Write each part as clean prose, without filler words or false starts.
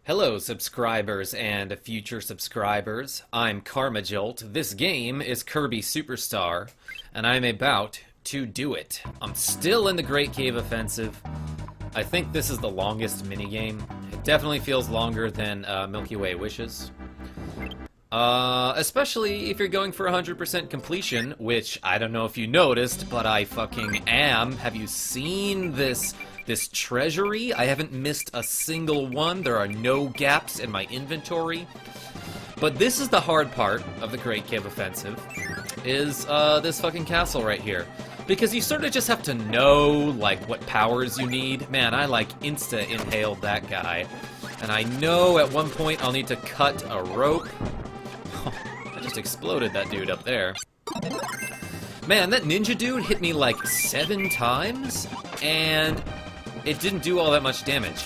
Hello, subscribers and future subscribers. I'm KarmaJolt. This game is Kirby Super Star, and I'm about to do it. I'm still in the Great Cave Offensive. I think this is the longest minigame. It definitely feels longer than Milky Way Wishes. Especially if you're going for 100% completion, which I don't know if you noticed, but I fucking am. Have you seen this treasury? I haven't missed a single one. There are no gaps in my inventory. But this is the hard part of the Great Cave Offensive, is this fucking castle right here. Because you sort of just have to know, like, what powers you need. Man, I, like, insta-inhaled that guy. And I know at one point I'll need to cut a rope. I just exploded that dude up there. Man, that ninja dude hit me, like, 7 times, and it didn't do all that much damage.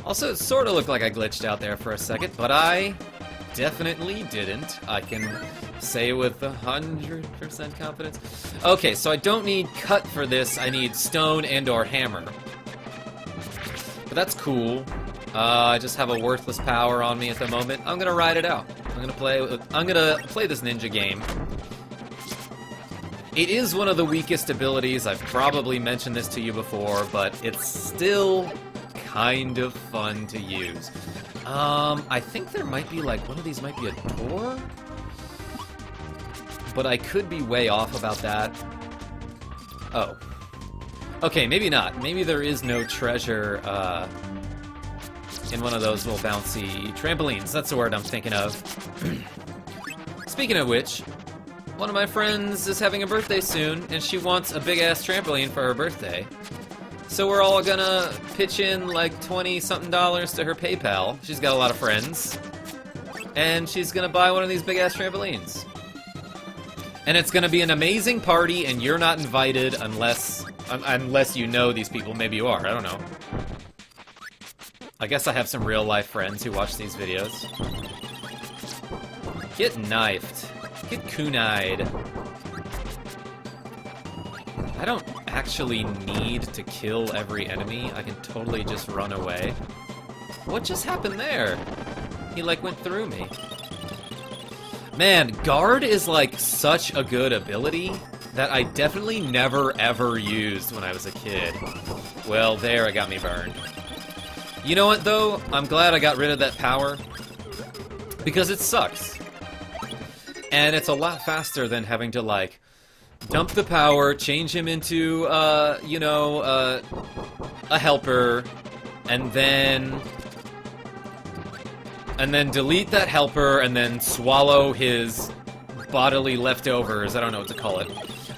Also, it sort of looked like I glitched out there for a second, but I definitely didn't. I can say with 100% confidence. Okay, so I don't need cut for this. I need stone and or hammer. But that's cool. I just have a worthless power on me at the moment. I'm gonna ride it out. I'm gonna play this ninja game. It is one of the weakest abilities. I've probably mentioned this to you before, but it's still kind of fun to use. I think there might be, like, one of these might be a door? But I could be way off about that. Oh. Okay, maybe not. Maybe there is no treasure, in one of those little bouncy trampolines. That's the word I'm thinking of. Speaking of which, one of my friends is having a birthday soon, and she wants a big-ass trampoline for her birthday. So we're all gonna pitch in like $20-something to her PayPal. She's got a lot of friends. And she's gonna buy one of these big-ass trampolines. And it's gonna be an amazing party, and you're not invited unless you know these people. Maybe you are, I don't know. I guess I have some real-life friends who watch these videos. Get knifed. Get kunai'd. I don't actually need to kill every enemy. I can totally just run away. What just happened there? He, like, went through me. Man, guard is, like, such a good ability that I definitely never, ever used when I was a kid. Well, there, it got me burned. You know what, though? I'm glad I got rid of that power. Because it sucks. And it's a lot faster than having to, like, dump the power, change him into, a helper, and then delete that helper, and then swallow his bodily leftovers. I don't know what to call it.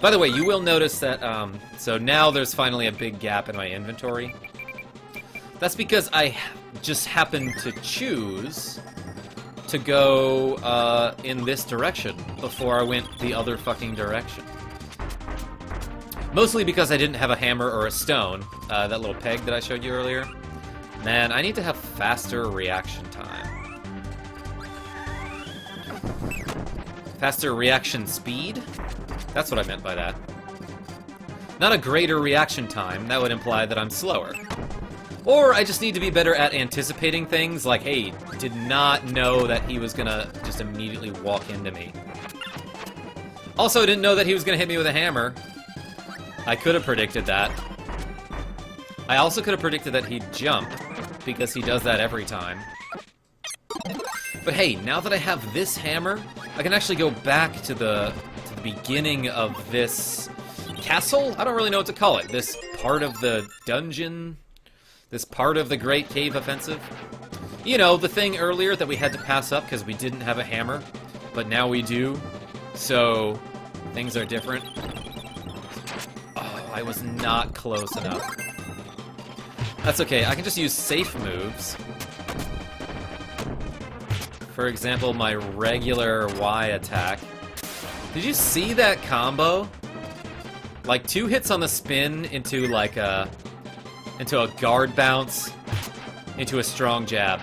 By the way, you will notice that, so now there's finally a big gap in my inventory. That's because I just happened to choose to go in this direction before I went the other fucking direction. Mostly because I didn't have a hammer or a stone, that little peg that I showed you earlier. Man, I need to have faster reaction time. Faster reaction speed? That's what I meant by that. Not a greater reaction time, that would imply that I'm slower. Or I just need to be better at anticipating things, like, hey, did not know that he was gonna just immediately walk into me. Also, didn't know that he was gonna hit me with a hammer. I could have predicted that. I also could have predicted that he'd jump, because he does that every time. But hey, now that I have this hammer, I can actually go back to the beginning of this castle? I don't really know what to call it. This part of the dungeon? This part of the Great Cave Offensive? You know, the thing earlier that we had to pass up because we didn't have a hammer, but now we do, so things are different. Oh, I was not close enough. That's okay, I can just use safe moves. For example, my regular Y attack. Did you see that combo? Like, 2 hits on the spin into, like, a guard bounce, into a strong jab.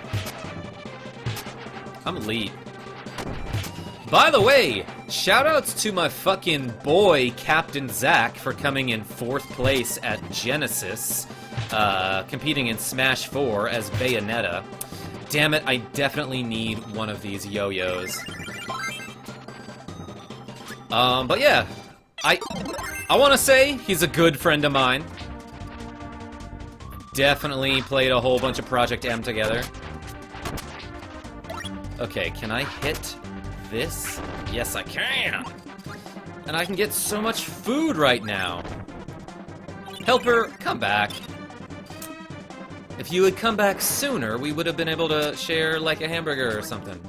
I'm elite. By the way, shoutouts to my fucking boy, Captain Zach, for coming in 4th place at Genesis, competing in Smash 4 as Bayonetta. Damn it, I definitely need one of these yo-yos. But yeah, I want to say he's a good friend of mine. Definitely played a whole bunch of Project M together. Okay, can I hit this? Yes, I can! And I can get so much food right now. Helper, come back. If you had come back sooner, we would have been able to share, like, a hamburger or something.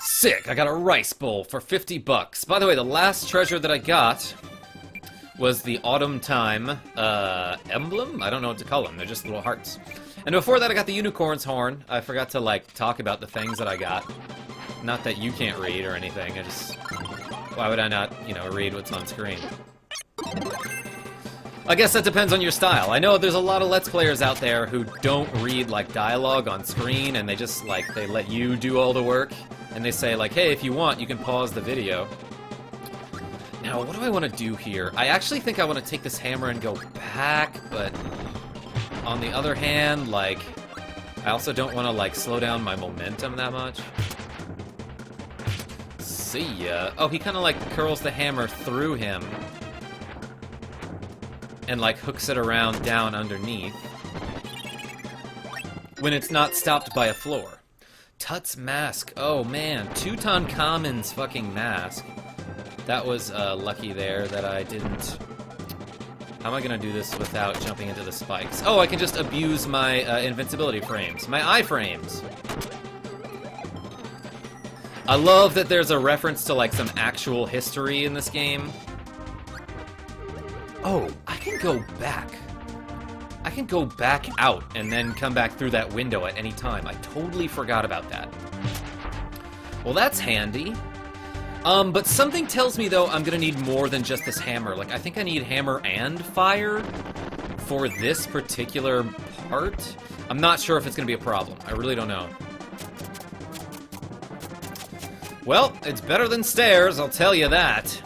Sick, I got a rice bowl for 50 bucks. By the way, the last treasure that I got was the Autumntime emblem? I don't know what to call them, they're just little hearts. And before that I got the unicorn's horn. I forgot to, like, talk about the things that I got. Not that you can't read or anything, I just... Why would I not, you know, read what's on screen? I guess that depends on your style. I know there's a lot of Let's Players out there who don't read, like, dialogue on screen, and they just, like, they let you do all the work, and they say, like, hey, if you want, you can pause the video. Now, what do I want to do here? I actually think I want to take this hammer and go back, but on the other hand, like, I also don't want to, like, slow down my momentum that much. See ya. Oh, he kind of, like, curls the hammer through him. And, like, hooks it around down underneath. When it's not stopped by a floor. Tut's mask. Oh, man. Tutankhamun's fucking mask. That was lucky there that I didn't... How am I gonna do this without jumping into the spikes? Oh, I can just abuse my invincibility frames. My iframes. I love that there's a reference to, like, some actual history in this game. Oh, I can go back. I can go back out and then come back through that window at any time. I totally forgot about that. Well, that's handy. But something tells me, though, I'm gonna need more than just this hammer. Like, I think I need hammer and fire for this particular part. I'm not sure if it's gonna be a problem. I really don't know. Well, it's better than stairs, I'll tell you that.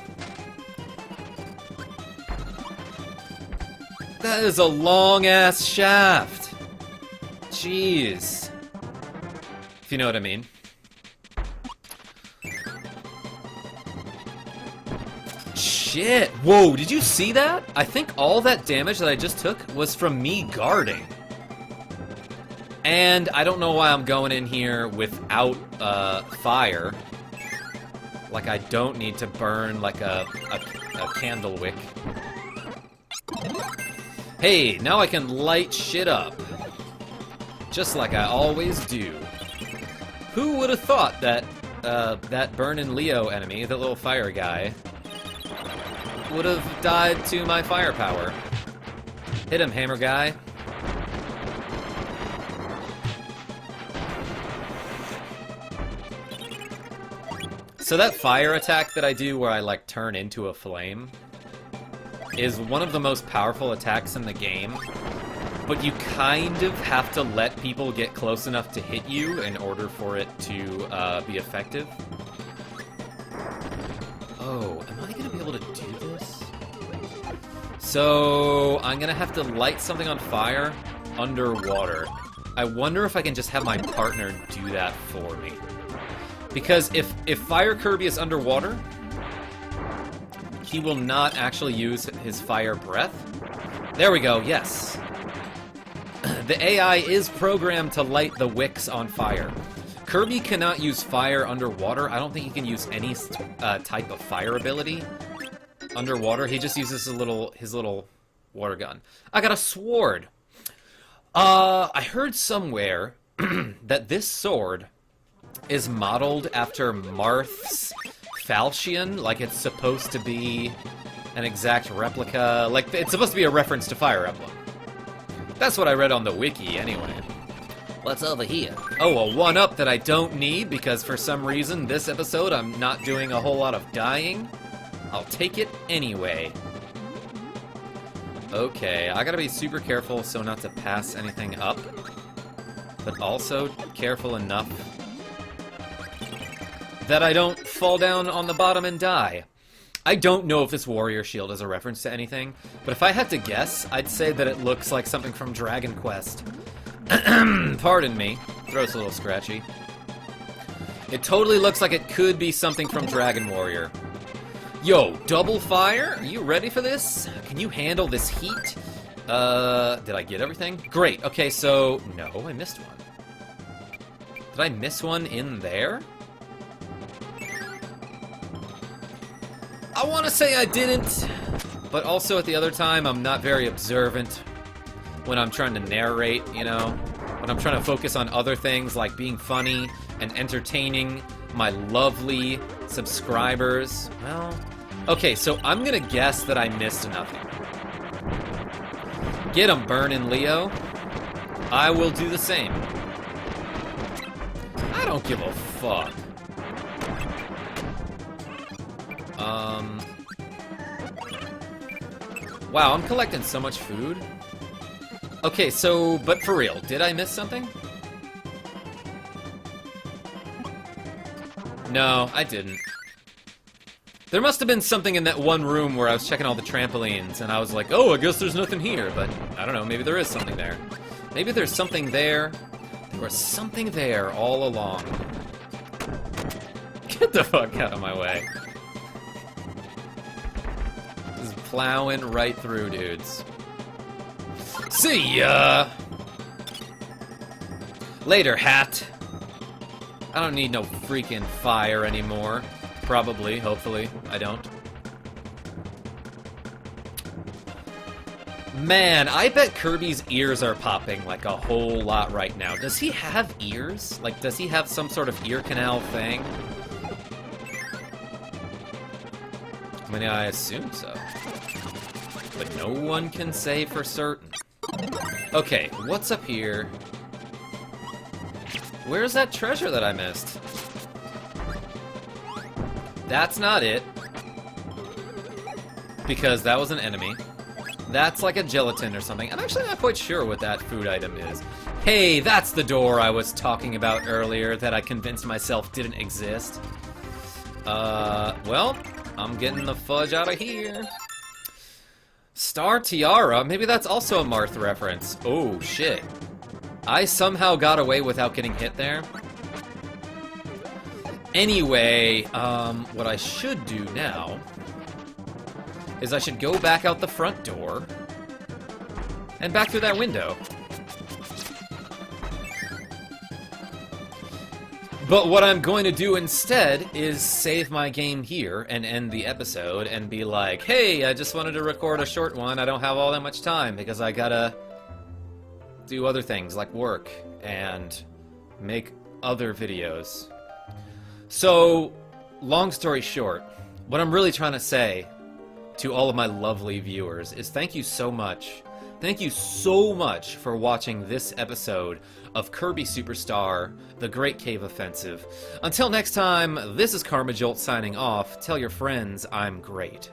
That is a long-ass shaft. Jeez. If you know what I mean. Shit. Whoa, did you see that? I think all that damage that I just took was from me guarding. And I don't know why I'm going in here without fire. Like, I don't need to burn, like, a candle wick. Hey, now I can light shit up. Just like I always do. Who would have thought that, that Burnin Leo enemy, the little fire guy, would have died to my firepower? Hit him, hammer guy. So that fire attack that I do where I, like, turn into a flame is one of the most powerful attacks in the game, but you kind of have to let people get close enough to hit you in order for it to be effective. Oh, am I going to be able to do this? So, I'm going to have to light something on fire underwater. I wonder if I can just have my partner do that for me. Because if Fire Kirby is underwater, he will not actually use his fire breath. There we go, yes. The AI is programmed to light the wicks on fire. Kirby cannot use fire underwater. I don't think he can use any type of fire ability underwater. He just uses his little water gun. I got a sword. I heard somewhere that this sword is modeled after Marth's falchion, like it's supposed to be an exact replica, like it's supposed to be a reference to Fire Emblem. That's what I read on the wiki, anyway. What's over here? Oh, a 1-up that I don't need, because for some reason this episode I'm not doing a whole lot of dying. I'll take it anyway. Okay, I gotta be super careful so not to pass anything up, but also careful enough that I don't fall down on the bottom and die. I don't know if this warrior shield is a reference to anything, but if I had to guess, I'd say that it looks like something from Dragon Quest. Pardon me. Throat's a little scratchy. It totally looks like it could be something from Dragon Warrior. Yo, double fire? Are you ready for this? Can you handle this heat? Did I get everything? Great. Okay, so... No, I missed one. Did I miss one in there? I want to say I didn't, but also at the other time, I'm not very observant when I'm trying to narrate, you know? When I'm trying to focus on other things like being funny and entertaining my lovely subscribers. Well, okay, so I'm gonna guess that I missed nothing. Get 'em, Burnin Leo. I will do the same. I don't give a fuck. Wow, I'm collecting so much food. Okay, so, but for real, did I miss something? No, I didn't. There must have been something in that one room where I was checking all the trampolines, and I was like, oh, I guess there's nothing here, but I don't know, maybe there is something there. Maybe there's something there. There was something there all along. Get the fuck out of my way. Just plowing right through, dudes. See ya! Later, hat. I don't need no freaking fire anymore. Probably, hopefully, I don't. Man, I bet Kirby's ears are popping like a whole lot right now. Does he have ears? Like, does he have some sort of ear canal thing? I mean, I assume so. But no one can say for certain. Okay, what's up here? Where's that treasure that I missed? That's not it. Because that was an enemy. That's like a gelatin or something. I'm actually not quite sure what that food item is. Hey, that's the door I was talking about earlier that I convinced myself didn't exist. Well, I'm getting the fudge out of here. Star Tiara? Maybe that's also a Marth reference. Oh, shit. I somehow got away without getting hit there. Anyway, what I should do now is I should go back out the front door and back through that window. But what I'm going to do instead is save my game here and end the episode and be like, hey, I just wanted to record a short one. I don't have all that much time because I gotta do other things like work and make other videos. So, long story short, what I'm really trying to say to all of my lovely viewers is thank you so much. Thank you so much for watching this episode of Kirby Super Star, The Great Cave Offensive. Until next time, this is KarmaJolt signing off. Tell your friends I'm great.